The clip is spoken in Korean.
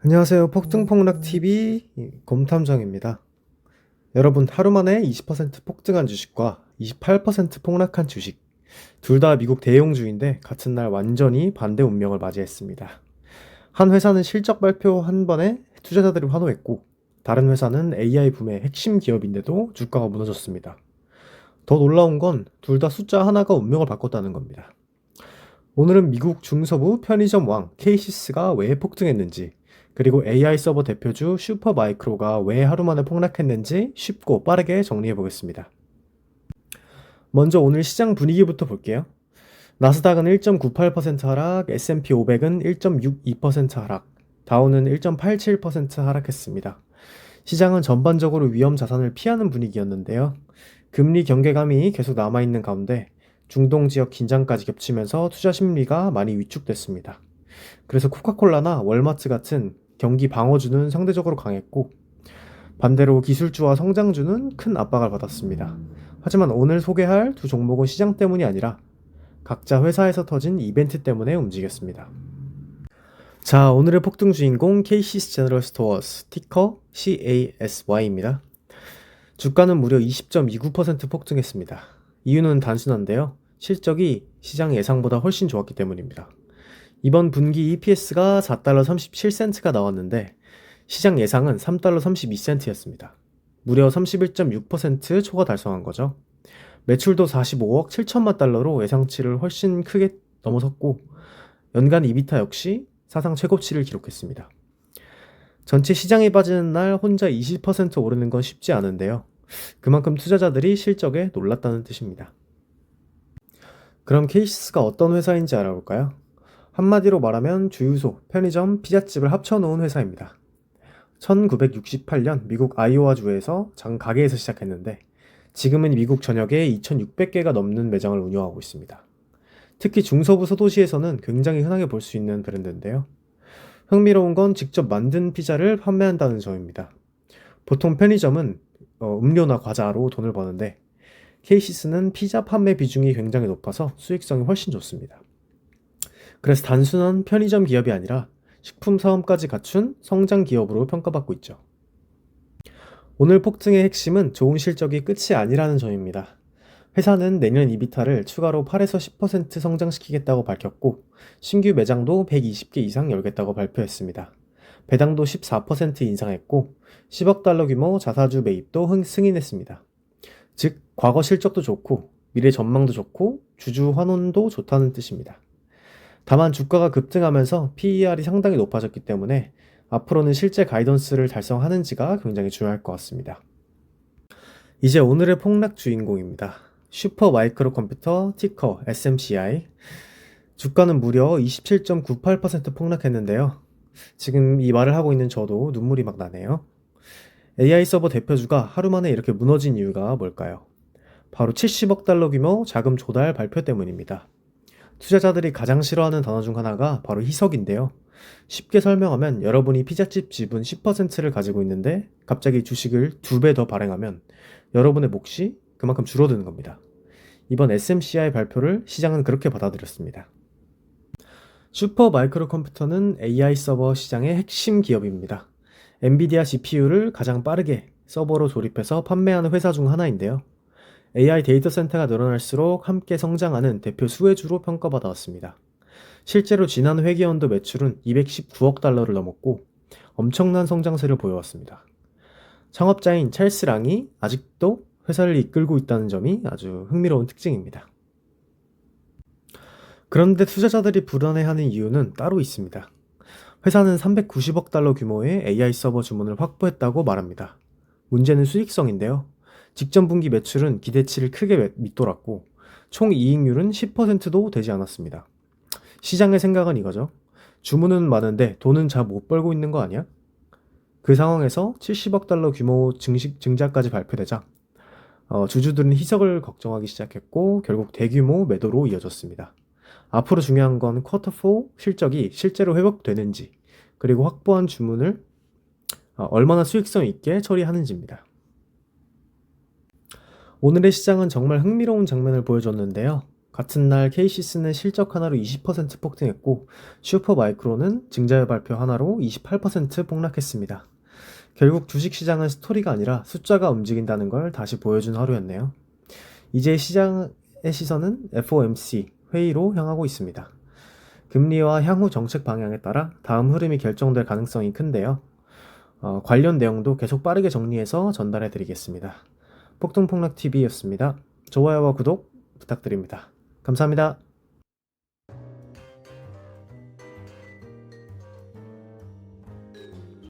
안녕하세요. 폭등폭락TV 곰탐정입니다. 여러분, 하루 만에 20% 폭등한 주식과 28% 폭락한 주식, 둘 다 미국 대형주인데 같은 날 완전히 반대 운명을 맞이했습니다. 한 회사는 실적 발표 한 번에 투자자들이 환호했고, 다른 회사는 AI 붐의 핵심 기업인데도 주가가 무너졌습니다. 더 놀라운 건 둘 다 숫자 하나가 운명을 바꿨다는 겁니다. 오늘은 미국 중서부 편의점 왕 케이시스가 왜 폭등했는지, 그리고 AI 서버 대표주 슈퍼마이크로가 왜 하루 만에 폭락했는지 쉽고 빠르게 정리해 보겠습니다. 먼저 오늘 시장 분위기부터 볼게요. 나스닥은 1.98% 하락, S&P 500은 1.62% 하락, 다우는 1.87% 하락했습니다. 시장은 전반적으로 위험 자산을 피하는 분위기였는데요. 금리 경계감이 계속 남아있는 가운데 중동 지역 긴장까지 겹치면서 투자 심리가 많이 위축됐습니다. 그래서 코카콜라나 월마트 같은 경기 방어주는 상대적으로 강했고, 반대로 기술주와 성장주는 큰 압박을 받았습니다. 하지만 오늘 소개할 두 종목은 시장 때문이 아니라 각자 회사에서 터진 이벤트 때문에 움직였습니다. 자, 오늘의 폭등 주인공 KCS 제너럴 스토어스, 티커 CASY입니다. 주가는 무려 20.29% 폭등했습니다. 이유는 단순한데요. 실적이 시장 예상보다 훨씬 좋았기 때문입니다. 이번 분기 EPS가 4달러 37센트가 나왔는데 시장 예상은 3달러 32센트였습니다. 무려 31.6% 초과 달성한 거죠. 매출도 45억 7천만 달러로 예상치를 훨씬 크게 넘어섰고, 연간 이비타 역시 사상 최고치를 기록했습니다. 전체 시장이 빠지는 날 혼자 20% 오르는 건 쉽지 않은데요. 그만큼 투자자들이 실적에 놀랐다는 뜻입니다. 그럼 케이시스가 어떤 회사인지 알아볼까요? 한마디로 말하면 주유소, 편의점, 피자집을 합쳐놓은 회사입니다. 1968년 미국 아이오와주에서 가게에서 시작했는데 지금은 미국 전역에 2,600개가 넘는 매장을 운영하고 있습니다. 특히 중서부 소도시에서는 굉장히 흔하게 볼 수 있는 브랜드인데요. 흥미로운 건 직접 만든 피자를 판매한다는 점입니다. 보통 편의점은 음료나 과자로 돈을 버는데 케이시스는 피자 판매 비중이 굉장히 높아서 수익성이 훨씬 좋습니다. 그래서 단순한 편의점 기업이 아니라 식품 사업까지 갖춘 성장 기업으로 평가받고 있죠. 오늘 폭등의 핵심은 좋은 실적이 끝이 아니라는 점입니다. 회사는 내년 이비타를 추가로 8에서 10% 성장시키겠다고 밝혔고, 신규 매장도 120개 이상 열겠다고 발표했습니다. 배당도 14% 인상했고, 10억 달러 규모 자사주 매입도 승인했습니다. 즉, 과거 실적도 좋고, 미래 전망도 좋고, 주주 환원도 좋다는 뜻입니다. 다만 주가가 급등하면서 PER이 상당히 높아졌기 때문에 앞으로는 실제 가이던스를 달성하는지가 굉장히 중요할 것 같습니다. 이제 오늘의 폭락 주인공입니다. 슈퍼 마이크로 컴퓨터 티커 SMCI. 주가는 무려 27.98% 폭락했는데요. 지금 이 말을 하고 있는 저도 눈물이 막 나네요. AI 서버 대표주가 하루 만에 이렇게 무너진 이유가 뭘까요? 바로 70억 달러 규모 자금 조달 발표 때문입니다. 투자자들이 가장 싫어하는 단어 중 하나가 바로 희석인데요. 쉽게 설명하면 여러분이 피자집 지분 10%를 가지고 있는데 갑자기 주식을 2배 더 발행하면 여러분의 몫이 그만큼 줄어드는 겁니다. 이번 SMCI 발표를 시장은 그렇게 받아들였습니다. 슈퍼 마이크로 컴퓨터는 AI 서버 시장의 핵심 기업입니다. 엔비디아 GPU를 가장 빠르게 서버로 조립해서 판매하는 회사 중 하나인데요. AI 데이터 센터가 늘어날수록 함께 성장하는 대표 수혜주로 평가받아왔습니다. 실제로 지난 회계연도 매출은 219억 달러를 넘었고 엄청난 성장세를 보여왔습니다. 창업자인 찰스 랑이 아직도 회사를 이끌고 있다는 점이 아주 흥미로운 특징입니다. 그런데 투자자들이 불안해하는 이유는 따로 있습니다. 회사는 390억 달러 규모의 AI 서버 주문을 확보했다고 말합니다. 문제는 수익성인데요. 직전 분기 매출은 기대치를 크게 밑돌았고 총 이익률은 10%도 되지 않았습니다. 시장의 생각은 이거죠. 주문은 많은데 돈은 잘 못 벌고 있는 거 아니야? 그 상황에서 70억 달러 규모 증자까지 발표되자 주주들은 희석을 걱정하기 시작했고 결국 대규모 매도로 이어졌습니다. 앞으로 중요한 건 쿼터 4 실적이 실제로 회복되는지, 그리고 확보한 주문을 얼마나 수익성 있게 처리하는지입니다. 오늘의 시장은 정말 흥미로운 장면을 보여줬는데요. 같은 날 케이시스는 실적 하나로 20% 폭등했고 슈퍼마이크로는 증자율 발표 하나로 28% 폭락했습니다. 결국 주식시장은 스토리가 아니라 숫자가 움직인다는 걸 다시 보여준 하루였네요. 이제 시장의 시선은 FOMC 회의로 향하고 있습니다. 금리와 향후 정책 방향에 따라 다음 흐름이 결정될 가능성이 큰데요. 관련 내용도 계속 빠르게 정리해서 전달해 드리겠습니다. 폭등폭락TV였습니다. 좋아요와 구독 부탁드립니다. 감사합니다.